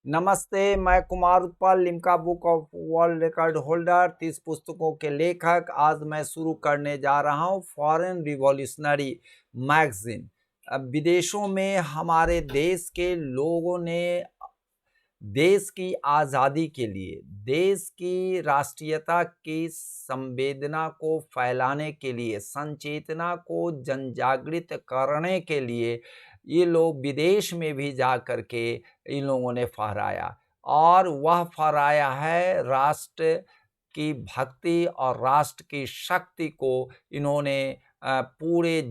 नमस्ते, मैं Kumar Utpal, Limca book of world record holder, 30 पुस्तकों के लेखक। आज मैं शुरू करने जा रहा हूँ फॉरेन रिवॉल्यूशनरी मैगजीन। विदेशों में हमारे देश के लोगों ने देश की आज़ादी के लिए, देश की राष्ट्रीयता की संवेदना को फैलाने के लिए, संचेतना को जनजागृत करने के लिए ये लोग विदेश में भी जा कर के इन लोगों ने फहराया, और वह फहराया है राष्ट्र की भक्ति और राष्ट्र की शक्ति को। इन्होंने पूरे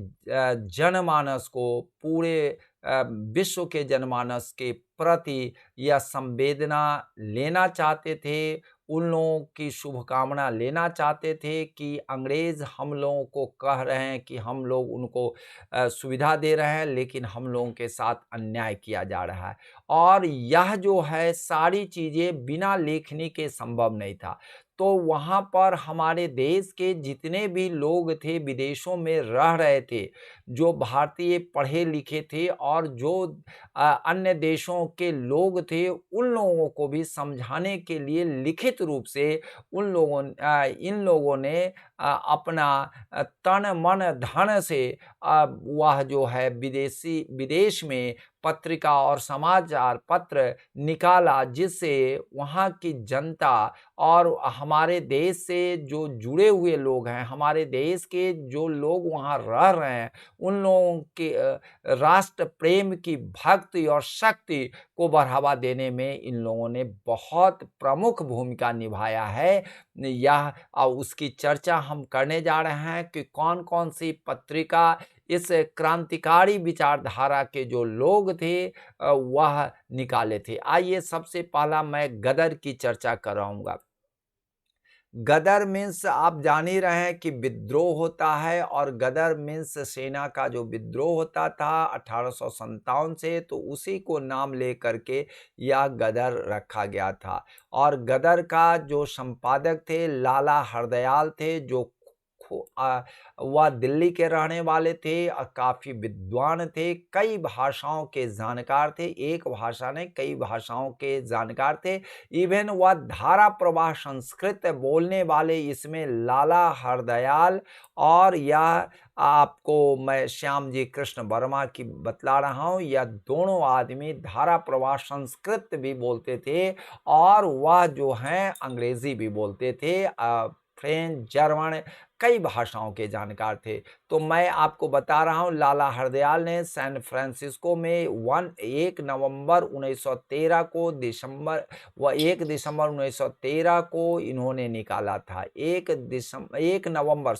जनमानस को, पूरे विश्व के जनमानस के प्रति यह संवेदना लेना चाहते थे। उन लोगों की शुभकामना लेना चाहते थे कि अंग्रेज हम लोगों को कह रहे हैं कि हम लोग उनको सुविधा दे रहे हैं, लेकिन हम लोगों के साथ अन्याय किया जा रहा है। और यह जो है सारी चीज़ें बिना लेखनी के संभव नहीं था। तो वहाँ पर हमारे देश के जितने भी लोग थे, विदेशों में रह रहे थे, जो भारतीय पढ़े लिखे थे और जो अन्य देशों के लोग थे, उन लोगों को भी समझाने के लिए लिखित रूप से इन लोगों ने अपना तन मन धन से वह जो है विदेश में पत्रिका और समाचार पत्र निकाला, जिससे वहाँ की जनता और हमारे देश से जो जुड़े हुए लोग हैं, हमारे देश के जो लोग वहाँ रह रहे हैं, उन लोगों के राष्ट्र प्रेम की भक्ति और शक्ति को बढ़ावा देने में इन लोगों ने बहुत प्रमुख भूमिका निभाया है। यह उसकी चर्चा हम करने जा रहे हैं कि कौन-कौन सी पत्रिका इस क्रांतिकारी विचारधारा के जो लोग थे वह निकाले थे। आइए सबसे पहला मैं गदर की चर्चा कराऊँगा। गदर मीन्स आप जान ही रहे हैं कि विद्रोह होता है, और गदर मीन्स सेना का जो विद्रोह होता था 1857 से, तो उसी को नाम ले करके यह गदर रखा गया था। और गदर का जो संपादक थे लाला हरदयाल थे, जो वह दिल्ली के रहने वाले थे और काफ़ी विद्वान थे, कई भाषाओं के जानकार थे, एक भाषा नहीं कई भाषाओं के जानकार थे। इवन वह धारा प्रवाह संस्कृत बोलने वाले इसमें लाला हरदयाल, और यह आपको मैं श्याम जी कृष्ण वर्मा की बतला रहा हूँ, यह दोनों आदमी धारा प्रवाह संस्कृत भी बोलते थे, और वह जो हैं अंग्रेजी भी बोलते थे, फ्रेंच, जर्मन, कई भाषाओं के जानकार थे। तो मैं आपको बता रहा हूँ, लाला हरदयाल ने सैन फ्रांसिस्को में 1 नवंबर 1913 को 1 दिसंबर 1913 को इन्होंने निकाला था। 1 नवंबर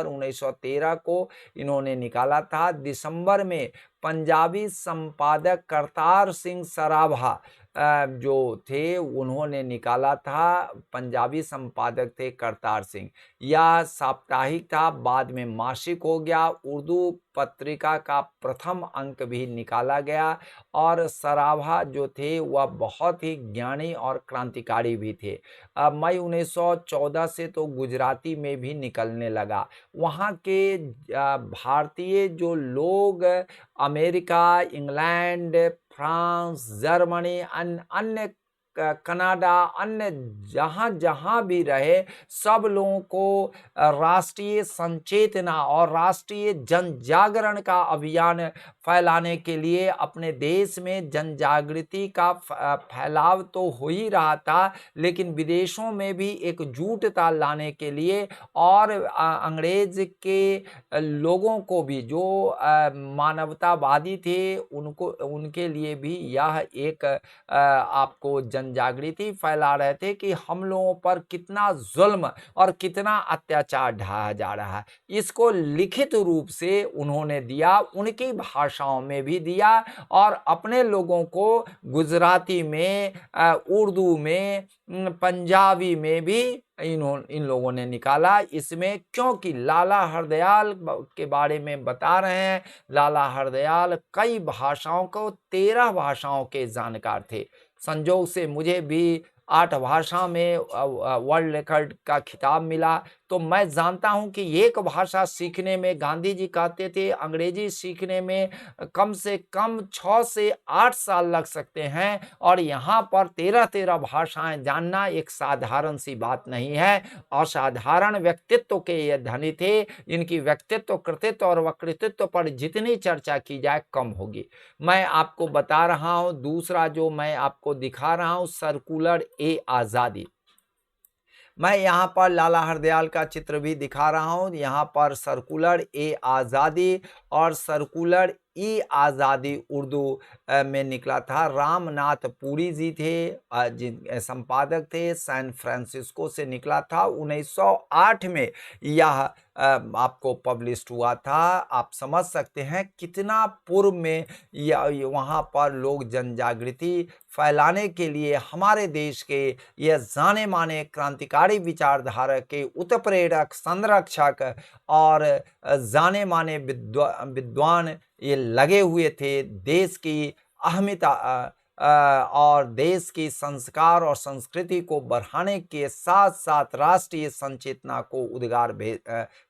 1913 को इन्होंने निकाला था। दिसंबर में पंजाबी संपादक करतार सिंह सराभा जो थे उन्होंने निकाला था। पंजाबी संपादक थे करतार सिंह। यह साप्ताहिक था, बाद में मासिक हो गया। उर्दू पत्रिका का प्रथम अंक भी निकाला गया, और सराभा जो थे वह बहुत ही ज्ञानी और क्रांतिकारी भी थे। मई 1914 से तो गुजराती में भी निकलने लगा। वहाँ के भारतीय जो लोग अमेरिका, इंग्लैंड, फ्रांस, जर्मनी, अन्य कनाडा, अन्य जहाँ-जहाँ भी रहे, सब लोगों को राष्ट्रीय संचेतना और राष्ट्रीय जन जागरण का अभियान फैलाने के लिए अपने देश में जन जागृति का फैलाव तो हो ही रहा था, लेकिन विदेशों में भी एकजुटता लाने के लिए, और अंग्रेज के लोगों को भी जो मानवतावादी थे उनको उनके लिए भी यह एक आपको जनजागृति फैला रहे थे कि हम लोगों पर कितना जुल्म और कितना अत्याचार ढाया जा रहा है। इसको लिखित रूप से उन्होंने दिया, उनकी भाषाओं में भी दिया, और अपने लोगों को गुजराती में, उर्दू में, पंजाबी में भी इन लोगों ने निकाला। इसमें क्योंकि लाला हरदयाल के बारे में बता रहे हैं, लाला हरदयाल कई भाषाओं को 13 भाषाओं के जानकार थे। संजोग से मुझे भी 8 भाषा में वर्ल्ड रिकॉर्ड का खिताब मिला। तो मैं जानता हूं कि एक भाषा सीखने में, गांधी जी कहते थे अंग्रेजी सीखने में कम से कम 6 से 8 साल लग सकते हैं, और यहाँ पर 13 भाषाएं जानना एक साधारण सी बात नहीं है। असाधारण व्यक्तित्व के ये धनी थे। इनकी व्यक्तित्व, कृतित्व और वक्तृत्व पर जितनी चर्चा की जाए कम होगी। मैं आपको बता रहा हूं, दूसरा जो मैं आपको दिखा रहा हूं, सर्कुलर ए आज़ादी। मैं यहाँ पर लाला हरदयाल का चित्र भी दिखा रहा हूँ। यहाँ पर सर्कुलर ए आज़ादी और सर्कुलर ई आज़ादी उर्दू में निकला था। रामनाथ पुरी जी थे, जिन संपादक थे, सैन फ्रांसिस्को से निकला था। 1908 में यह आपको पब्लिश्ड हुआ था। आप समझ सकते हैं कितना पूर्व में वहाँ पर लोग जन जागृति फैलाने के लिए हमारे देश के यह जाने माने क्रांतिकारी विचारधारा के उत्प्रेरक, संरक्षक और जाने माने विद्वान ये लगे हुए थे। देश की अहमियता और देश की संस्कार और संस्कृति को बढ़ाने के साथ साथ राष्ट्रीय संचेतना को उद्गार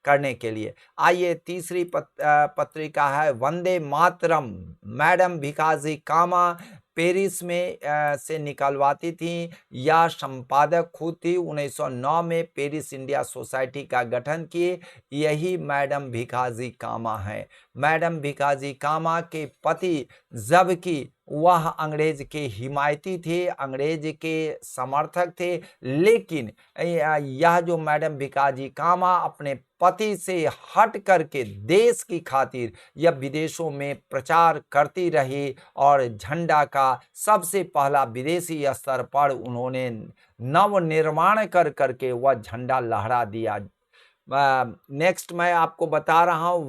करने के लिए। आइए, तीसरी पत्रिका है वंदे मातरम। मैडम भिकाजी कामा पेरिस में से निकलवाती थी। यह संपादक खुद थी। 1909 में पेरिस इंडिया सोसाइटी का गठन किए यही मैडम भिकाजी कामा है। मैडम भिकाजी कामा के पति, जबकि वह अंग्रेज के हिमायती थे, अंग्रेज के समर्थक थे, लेकिन यह जो मैडम भिकाजी कामा अपने पति से हट करके देश की खातिर यह विदेशों में प्रचार करती रही और झंडा का सबसे पहला विदेशी स्तर पर उन्होंने नव निर्माण कर करके वह झंडा लहरा दिया। नेक्स्ट मैं आपको बता रहा हूँ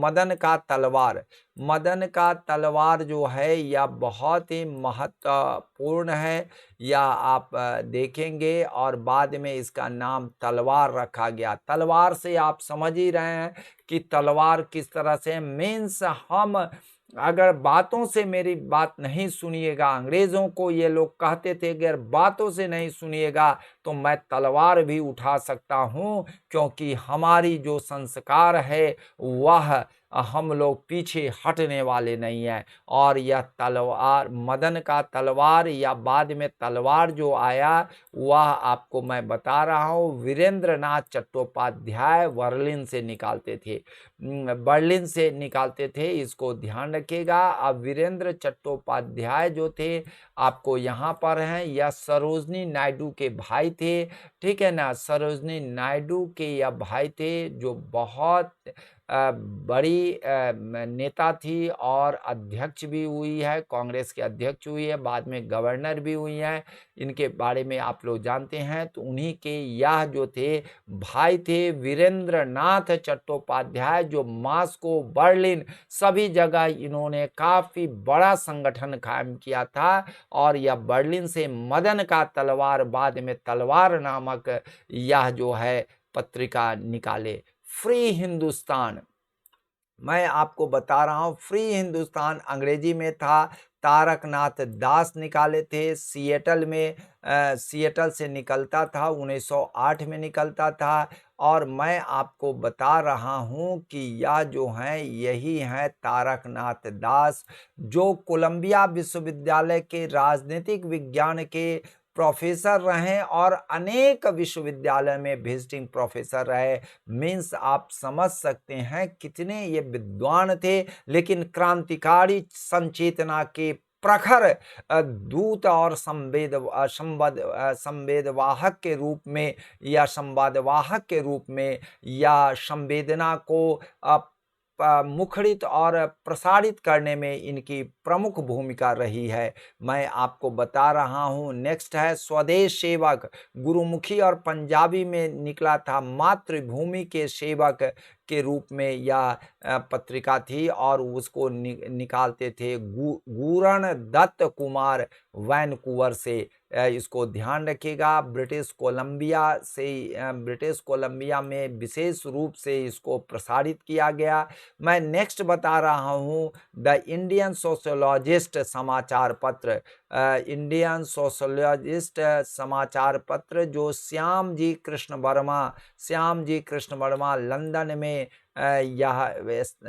मदन का तलवार। मदन का तलवार जो है यह बहुत ही महत्वपूर्ण है। यह आप देखेंगे और बाद में इसका नाम तलवार रखा गया। तलवार से आप समझ ही रहे हैं कि तलवार किस तरह से मीन्स हम अगर बातों से मेरी बात नहीं सुनिएगा, अंग्रेजों को ये लोग कहते थे अगर बातों से नहीं सुनिएगा तो मैं तलवार भी उठा सकता हूँ, क्योंकि हमारी जो संस्कार है वह हम लोग पीछे हटने वाले नहीं हैं। और यह तलवार, मदन का तलवार या बाद में तलवार जो आया वह आपको मैं बता रहा हूँ वीरेंद्र नाथ चट्टोपाध्याय बर्लिन से निकालते थे। इसको ध्यान रखिएगा। अब वीरेंद्र चट्टोपाध्याय जो थे आपको यहाँ पर हैं, यह सरोजनी नायडू के भाई थे। ठीक है ना, सरोजनी नायडू के यह भाई थे जो बहुत बड़ी नेता थी और अध्यक्ष भी हुई है, कांग्रेस के अध्यक्ष हुई है, बाद में गवर्नर भी हुई हैं। इनके बारे में आप लोग जानते हैं। तो उन्हीं के यह जो थे भाई थे वीरेंद्र नाथ चट्टोपाध्याय, जो मास्को, बर्लिन सभी जगह इन्होंने काफ़ी बड़ा संगठन कायम किया था। और यह बर्लिन से मदन का तलवार, बाद में तलवार नामक यह जो है पत्रिका निकाले। फ्री हिंदुस्तान, मैं आपको बता रहा हूँ फ्री हिंदुस्तान अंग्रेजी में था। तारकनाथ दास निकाले थे। सिएटल से निकलता था, 1908 में निकलता था। और मैं आपको बता रहा हूँ कि यह जो हैं यही हैं तारकनाथ दास, जो कोलंबिया विश्वविद्यालय के राजनीतिक विज्ञान के प्रोफेसर रहे और अनेक विश्वविद्यालय में विजिटिंग प्रोफेसर रहे। मीन्स आप समझ सकते हैं कितने ये विद्वान थे, लेकिन क्रांतिकारी संचेतना के प्रखर दूत और संवेदवाहक के रूप में या संवादवाहक के रूप में या संवेदना को मुखरित और प्रसारित करने में इनकी प्रमुख भूमिका रही है। मैं आपको बता रहा हूँ। नेक्स्ट है स्वदेश सेवक, गुरुमुखी और पंजाबी में निकला था। मातृभूमि के सेवक के रूप में यह पत्रिका थी और उसको निकालते थे गुरण दत्त कुमार वैनकूवर से। इसको ध्यान रखिएगा। ब्रिटिश कोलंबिया में विशेष रूप से इसको प्रसारित किया गया। मैं नेक्स्ट बता रहा हूँ द इंडियन सोशियोलॉजिस्ट समाचार पत्र। इंडियन सोशियोलॉजिस्ट समाचार पत्र जो श्याम जी कृष्ण वर्मा लंदन में यह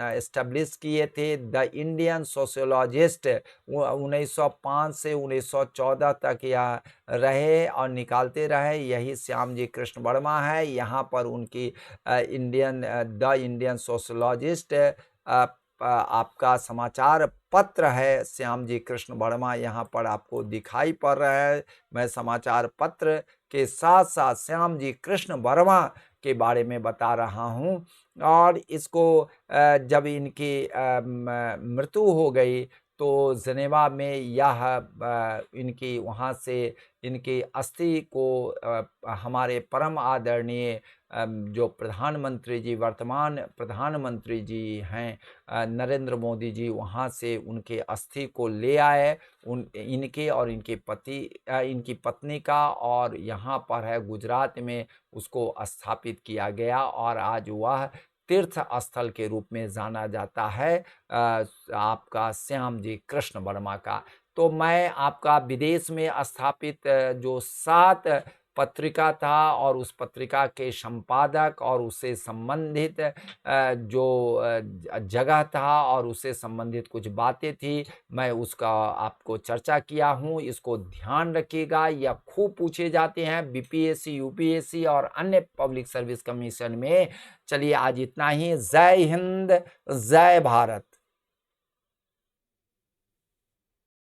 एस्टेब्लिश किए थे। द इंडियन सोशियोलॉजिस्ट 1905 से 1914 तक यह रहे और निकालते रहे, यही श्याम जी कृष्ण वर्मा है। यहाँ पर उनकी द इंडियन सोशियोलॉजिस्ट आपका समाचार पत्र है। श्याम जी कृष्ण वर्मा यहाँ पर आपको दिखाई पड़ रहा है। मैं समाचार पत्र के साथ साथ श्याम जी कृष्ण वर्मा के बारे में बता रहा हूँ। और इसको जब इनकी मृत्यु हो गई तो जनेवा में यह इनकी वहाँ से इनकी अस्थि को हमारे परम आदरणीय जो वर्तमान प्रधानमंत्री जी हैं नरेंद्र मोदी जी, वहाँ से उनके अस्थि को ले आए। इनके और इनकी पत्नी का, और यहाँ पर है गुजरात में उसको स्थापित किया गया और आज वह तीर्थ स्थल के रूप में जाना जाता है आपका श्याम जी कृष्ण वर्मा का। तो मैं आपका विदेश में स्थापित जो 7 पत्रिका था और उस पत्रिका के संपादक और उससे संबंधित जो जगह था और उससे संबंधित कुछ बातें थी, मैं उसका आपको चर्चा किया हूँ। इसको ध्यान रखिएगा, यह खूब पूछे जाते हैं बीपीएससी, यूपीएससी और अन्य पब्लिक सर्विस कमीशन में। चलिए आज इतना ही। जय हिंद, जय भारत।